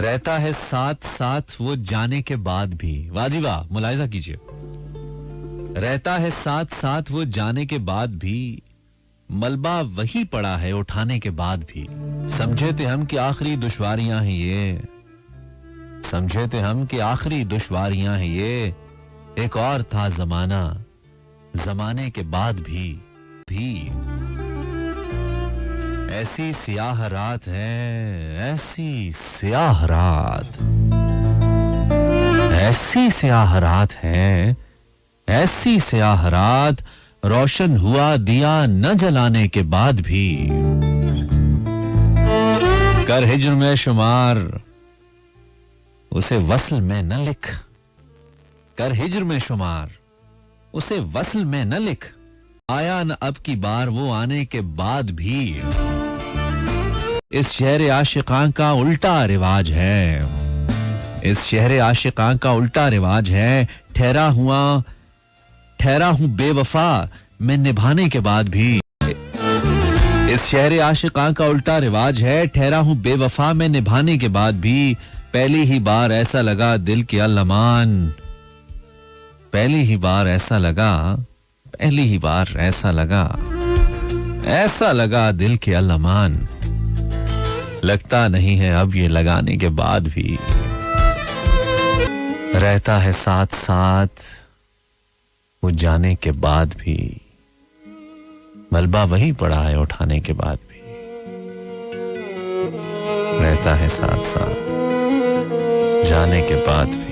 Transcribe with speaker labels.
Speaker 1: रहता है साथ साथ वो जाने के बाद भी, वाह जी वाह, मुलाहिजा कीजिए। रहता है साथ साथ वो जाने के बाद भी, मलबा वही पड़ा है उठाने के बाद भी। समझे थे हम कि आखिरी दुश्वारियां हैं ये, समझे थे हम कि आखिरी दुश्वारियां हैं ये, एक और था जमाना, जमाने के बाद भी ऐसी स्याह रात है, ऐसी स्याह रात, ऐसी स्याह रात है, ऐसी स्याह रात, रोशन हुआ दिया न जलाने के बाद भी। कर हिज्र में शुमार, उसे वस्ल में न लिख, कर हिज्र में शुमार, उसे वस्ल में न लिख, आया न अब की बार वो आने के बाद भी। इस शहर आशिकां का उल्टा रिवाज है, इस शहर आशिकां का उल्टा रिवाज है, ठहरा हूं बेवफा मैं निभाने के बाद भी। इस शहर आशिकां का उल्टा रिवाज है, ठहरा हूं बेवफा मैं निभाने के बाद भी। पहली ही बार ऐसा लगा दिल के अल्लमान, पहली ही बार ऐसा लगा, पहली ही बार ऐसा लगा दिल के अल्लमान, लगता नहीं है अब ये लगाने के बाद भी। रहता है साथ साथ वो जाने के बाद भी, मलबा वही पड़ा है उठाने के बाद भी। रहता है साथ साथ जाने के बाद भी।